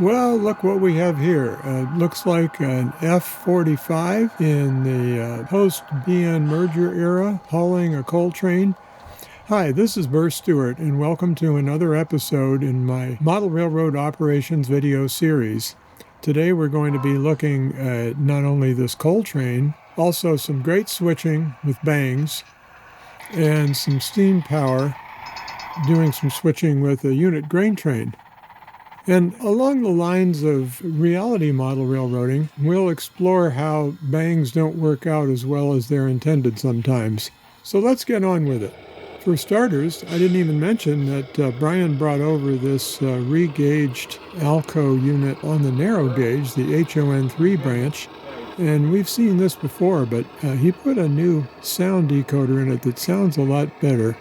Well, look what we have here. Looks like an F45 in the post-BN merger era, hauling a coal train. Hi, this is Burr Stewart, and welcome to another episode in my Model Railroad Operations video series. Today we're going to be looking at not only this coal train, also some great switching with bangs, and some steam power, doing some switching with a unit grain train. And along the lines of reality model railroading, we'll explore how bangs don't work out as well as they're intended sometimes. So let's get on with it. For starters, I didn't even mention that Brian brought over this re-gauged Alco unit on the narrow gauge, the HON3 branch. And we've seen this before, but he put a new sound decoder in it that sounds a lot better.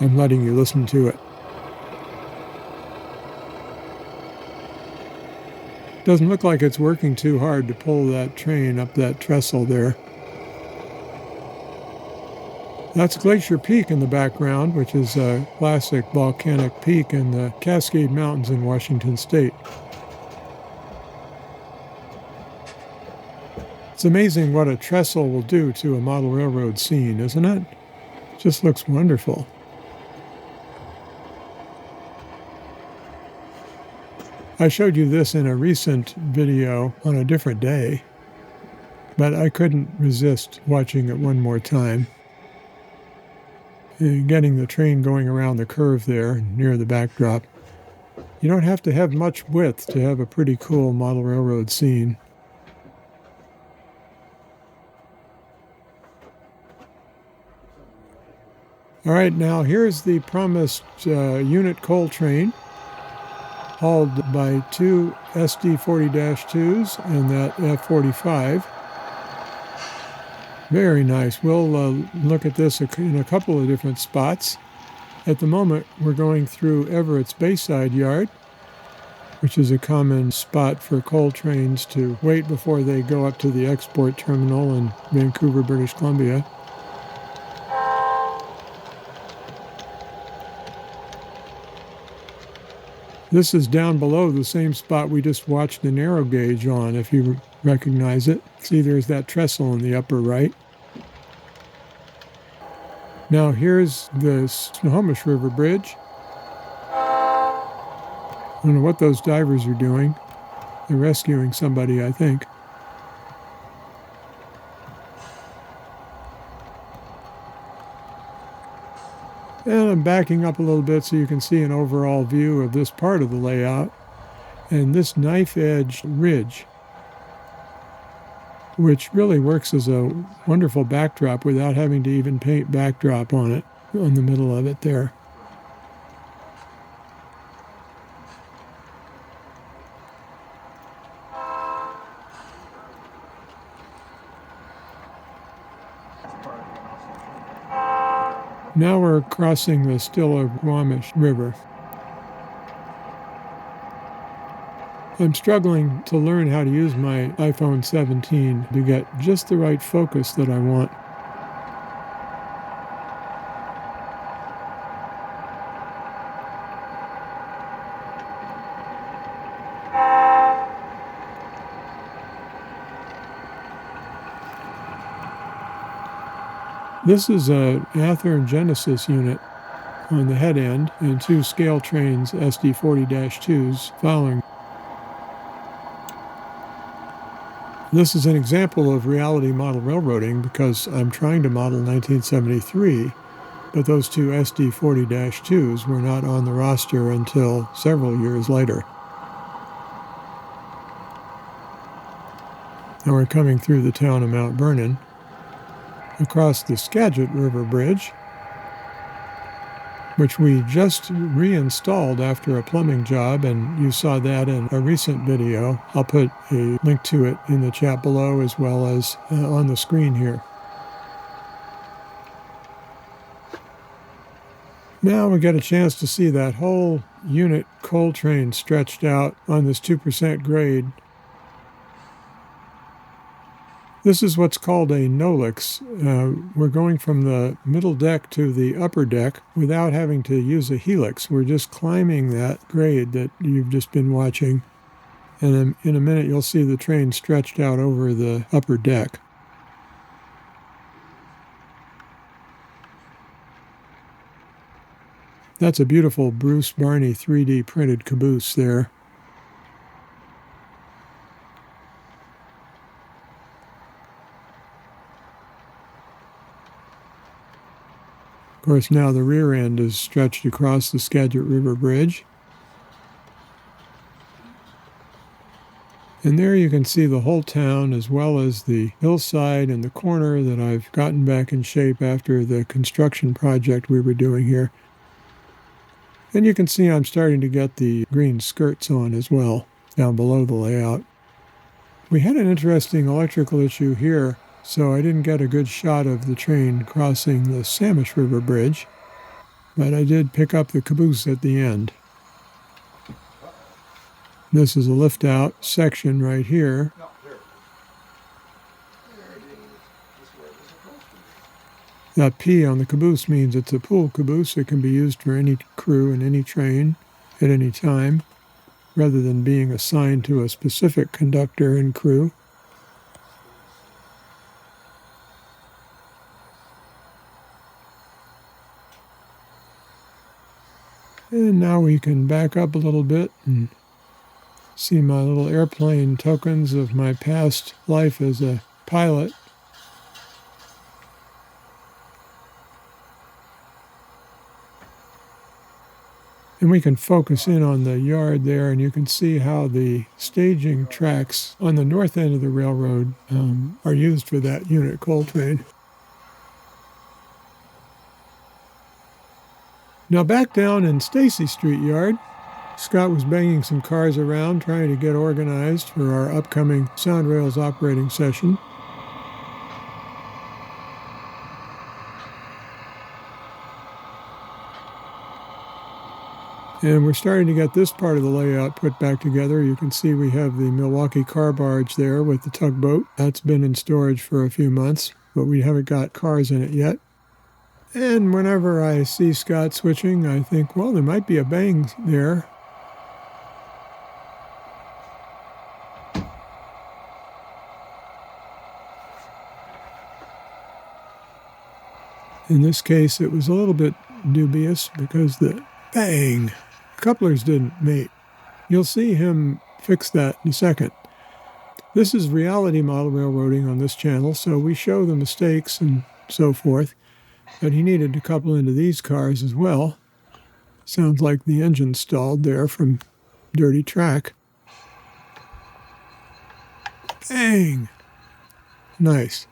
I'm letting you listen to it. Doesn't look like it's working too hard to pull that train up that trestle there. That's Glacier Peak in the background, which is a classic volcanic peak in the Cascade Mountains in Washington State. It's amazing what a trestle will do to a model railroad scene, isn't it? It just looks wonderful. I showed you this in a recent video on a different day, but I couldn't resist watching it one more time. Getting the train going around the curve there near the backdrop. You don't have to have much width to have a pretty cool model railroad scene. All right, now here's the promised unit coal train, hauled by two SD40-2s and that F45. Very nice. We'll look at this in a couple of different spots. At the moment, we're going through Everett's Bayside Yard, which is a common spot for coal trains to wait before they go up to the export terminal in Vancouver, British Columbia. This is down below the same spot we just watched the narrow gauge on, if you recognize it. See, there's that trestle in the upper right. Now here's the Snohomish River Bridge. I don't know what those divers are doing. They're rescuing somebody, I think. And I'm backing up a little bit so you can see an overall view of this part of the layout. And this knife-edge ridge, which really works as a wonderful backdrop without having to even paint backdrop on it, on the middle of it there. Now we're crossing the Stillaguamish River. I'm struggling to learn how to use my iPhone 17 to get just the right focus that I want. This is an Athearn Genesis unit on the head end and two ScaleTrains SD40-2s following. This is an example of reality model railroading because I'm trying to model 1973, but those two SD40-2s were not on the roster until several years later. Now we're coming through the town of Mount Vernon, across the Skagit River Bridge, which we just reinstalled after a plumbing job, and you saw that in a recent video. I'll put a link to it in the chat below as well as on the screen here. Now we get a chance to see that whole unit coal train stretched out on this 2% grade. This is what's called a nolix. We're going from the middle deck to the upper deck without having to use a helix. We're just climbing that grade that you've just been watching. And then in a minute, you'll see the train stretched out over the upper deck. That's a beautiful Bruce Barney 3D printed caboose there. Of course, now the rear end is stretched across the Skagit River Bridge. And there you can see the whole town as well as the hillside and the corner that I've gotten back in shape after the construction project we were doing here. And you can see I'm starting to get the green skirts on as well, down below the layout. We had an interesting electrical issue here, so I didn't get a good shot of the train crossing the Samish River Bridge, but I did pick up the caboose at the end. This is a lift-out section right here. That P on the caboose means it's a pool caboose. It can be used for any crew in any train at any time, rather than being assigned to a specific conductor and crew. And now we can back up a little bit and see my little airplane tokens of my past life as a pilot. And we can focus in on the yard there, and you can see how the staging tracks on the north end of the railroad are used for that unit coal train. Now back down in Stacy Street yard, Scott was banging some cars around trying to get organized for our upcoming Sound Rails operating session. And we're starting to get this part of the layout put back together. You can see we have the Milwaukee car barge there with the tugboat. That's been in storage for a few months, but we haven't got cars in it yet. And whenever I see Scott switching, I think, well, there might be a bang there. In this case, it was a little bit dubious because the bang, couplers didn't mate. You'll see him fix that in a second. This is reality model railroading on this channel, so we show the mistakes and so forth. But he needed to couple into these cars as well. Sounds like the engine stalled there from dirty track. Bang! Nice.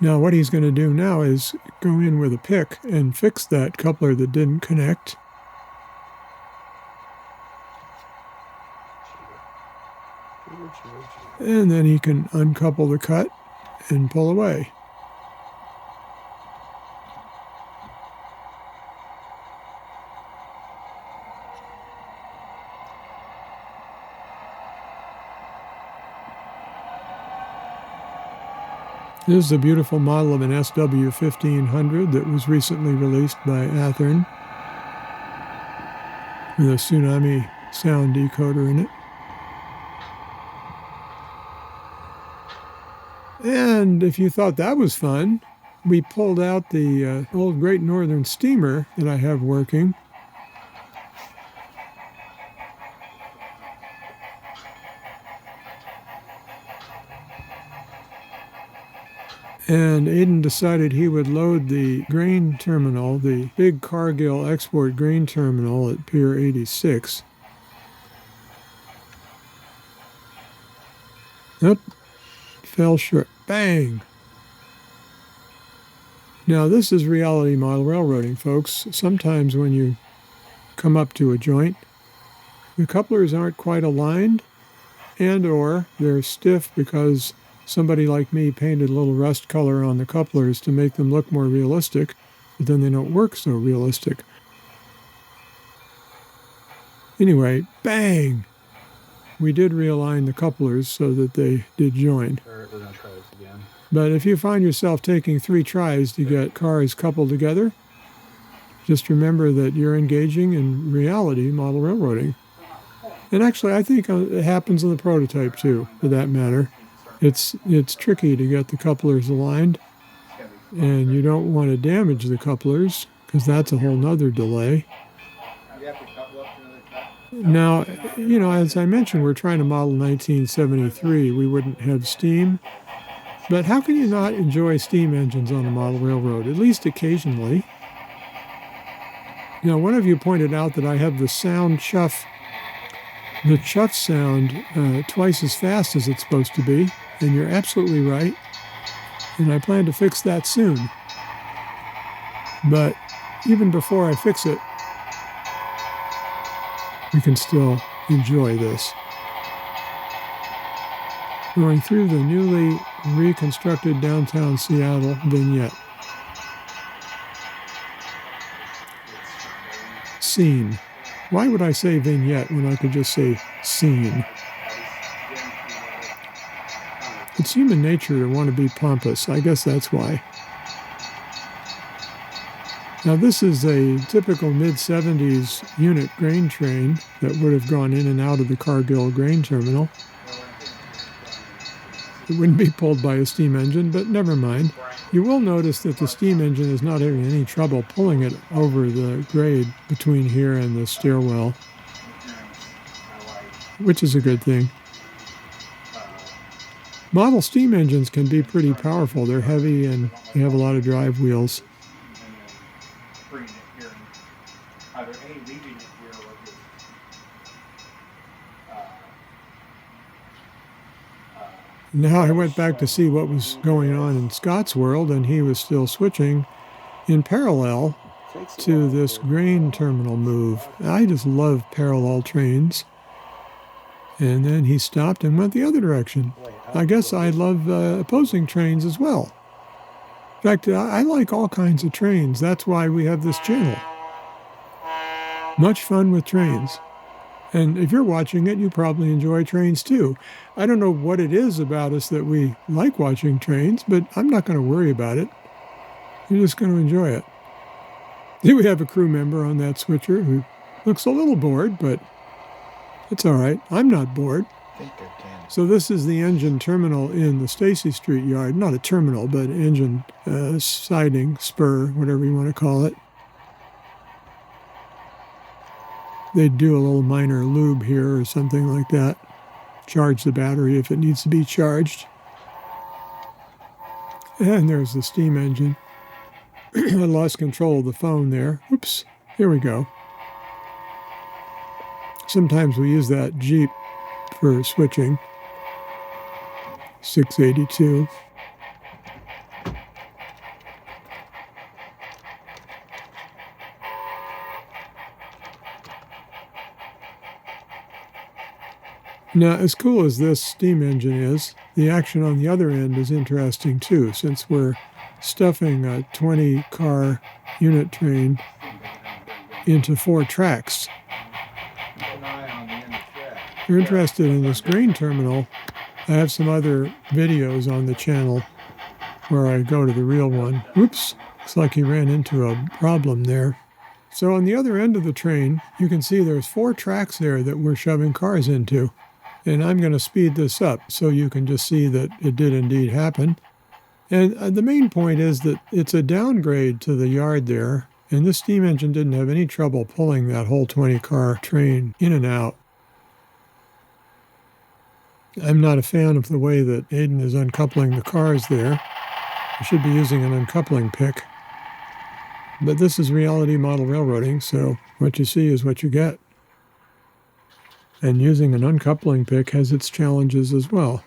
Now what he's going to do now is go in with a pick and fix that coupler that didn't connect. And then he can uncouple the cut and pull away. This is a beautiful model of an SW1500 that was recently released by Athearn with a tsunami sound decoder in it. And if you thought that was fun, we pulled out the old Great Northern steamer that I have working. And Aiden decided he would load the grain terminal, the big Cargill export grain terminal at Pier 86. Nope. Fell short. Bang! Now this is reality model railroading, folks. Sometimes when you come up to a joint, the couplers aren't quite aligned, and or they're stiff because somebody like me painted a little rust color on the couplers to make them look more realistic, but then they don't work so realistic. Anyway, bang! We did realign the couplers so that they did join. We're going to try this again. But if you find yourself taking 3 tries to get cars coupled together, just remember that you're engaging in reality model railroading. And actually, I think it happens in the prototype too, for that matter. It's tricky to get the couplers aligned, and you don't want to damage the couplers, because that's a whole nother delay. Now, as I mentioned, we're trying to model 1973. We wouldn't have steam. But how can you not enjoy steam engines on a model railroad, at least occasionally? One of you pointed out that I have the chuff sound twice as fast as it's supposed to be, and you're absolutely right. And I plan to fix that soon. But even before I fix it, we can still enjoy this. Going through the newly reconstructed downtown Seattle vignette. Scene. Why would I say vignette when I could just say scene? It's human nature to want to be pompous. I guess that's why. Now this is a typical mid-70s unit grain train that would have gone in and out of the Cargill grain terminal. It wouldn't be pulled by a steam engine, but never mind. You will notice that the steam engine is not having any trouble pulling it over the grade between here and the stairwell, which is a good thing. Model steam engines can be pretty powerful. They're heavy and they have a lot of drive wheels. Now I went back to see what was going on in Scott's world, and he was still switching in parallel to this grain terminal move. I just love parallel trains. And then he stopped and went the other direction. I guess I love opposing trains as well. In fact, I like all kinds of trains. That's why we have this channel. Much fun with trains. And if you're watching it, you probably enjoy trains too. I don't know what it is about us that we like watching trains, but I'm not going to worry about it. You're just going to enjoy it. Here we have a crew member on that switcher who looks a little bored, but it's all right. I'm not bored. So this is the engine terminal in the Stacy Street yard. Not a terminal, but engine siding, spur, whatever you want to call it. They'd do a little minor lube here or something like that. Charge the battery if it needs to be charged. And there's the steam engine. I lost control of the phone there. Oops, here we go. Sometimes we use that Jeep for switching. 682. Now, as cool as this steam engine is, the action on the other end is interesting too, since we're stuffing a 20-car unit train into 4 tracks. If you're interested in this grain terminal, I have some other videos on the channel where I go to the real one. Oops, looks like he ran into a problem there. So on the other end of the train, you can see there's 4 tracks there that we're shoving cars into. And I'm going to speed this up so you can just see that it did indeed happen. And the main point is that it's a downgrade to the yard there, and this steam engine didn't have any trouble pulling that whole 20-car train in and out. I'm not a fan of the way that Aiden is uncoupling the cars there. I should be using an uncoupling pick. But this is reality model railroading, so what you see is what you get. And using an uncoupling pick has its challenges as well.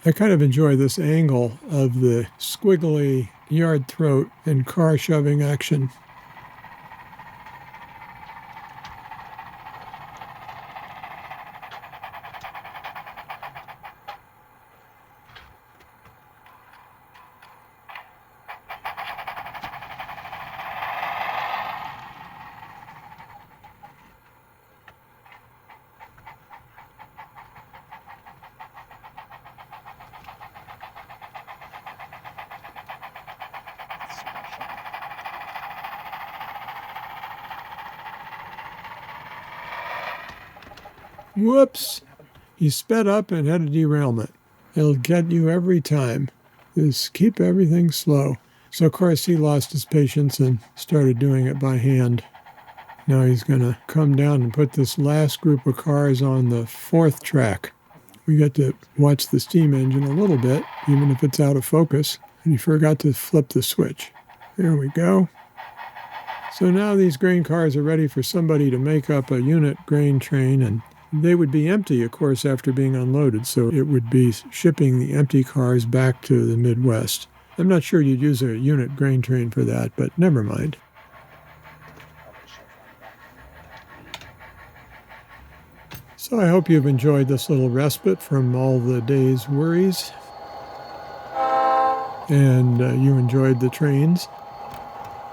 I kind of enjoy this angle of the squiggly yard throat and car shoving action. Whoops! He sped up and had a derailment. It'll get you every time. Just keep everything slow. So, of course, he lost his patience and started doing it by hand. Now he's going to come down and put this last group of cars on the 4th track. We get to watch the steam engine a little bit, even if it's out of focus. And he forgot to flip the switch. There we go. So now these grain cars are ready for somebody to make up a unit grain train, and they would be empty, of course, after being unloaded, so it would be shipping the empty cars back to the Midwest. I'm not sure you'd use a unit grain train for that, but never mind. So I hope you've enjoyed this little respite from all the day's worries, and you enjoyed the trains.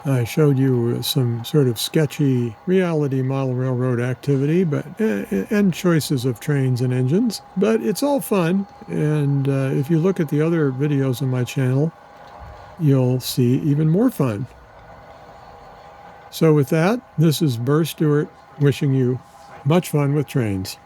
I showed you some sort of sketchy reality model railroad activity, and choices of trains and engines. But it's all fun, and if you look at the other videos on my channel, you'll see even more fun. So with that, this is Burr Stewart wishing you much fun with trains.